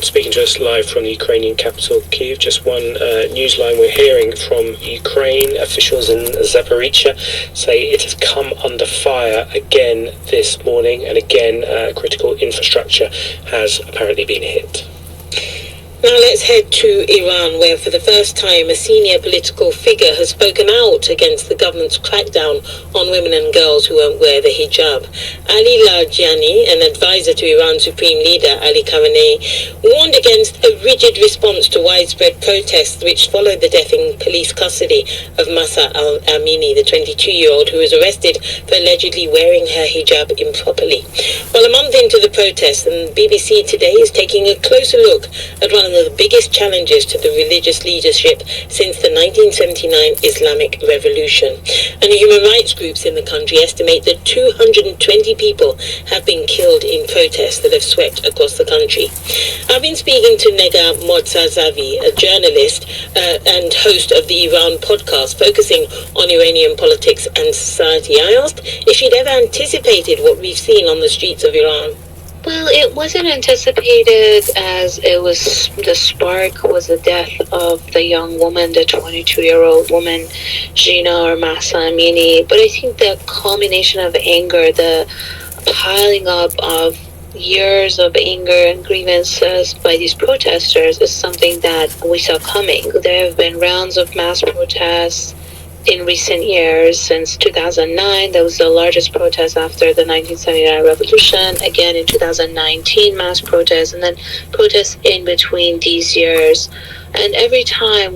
Speaking to us live from the Ukrainian capital, Kyiv. Just one news line we're hearing from Ukraine. Officials in Zaporizhia say it has come under fire again this morning, and again critical infrastructure has apparently been hit. Now let's head to Iran, where for the first time a senior political figure has spoken out against the government's crackdown on women and girls who won't wear the hijab. Ali Larijani, an advisor to Iran's supreme leader Ali Khamenei, warned against a rigid response to widespread protests which followed the death in police custody of Mahsa Amini, the 22-year-old who was arrested for allegedly wearing her hijab improperly. Well, a month into the protests, and BBC Today is taking a closer look at one of the biggest challenges to the religious leadership since the 1979 Islamic Revolution. And human rights groups in the country estimate that 220 people have been killed in protests that have swept across the country. I've been speaking to Nega Mortazavi, a journalist and host of the Iran podcast focusing on Iranian politics and society. I asked if she'd ever anticipated what we've seen on the streets of Iran. Well, it wasn't anticipated, as it was the spark was the death of the young woman, the 22-year-old woman, Gina or Mahsa Amini. But I think the culmination of anger, the piling up of years of anger and grievances by these protesters is something that we saw coming. There have been rounds of mass protests in recent years. Since 2009, that was the largest protest after the 1979 revolution. Again in 2019, mass protests, and then protests in between these years. And every time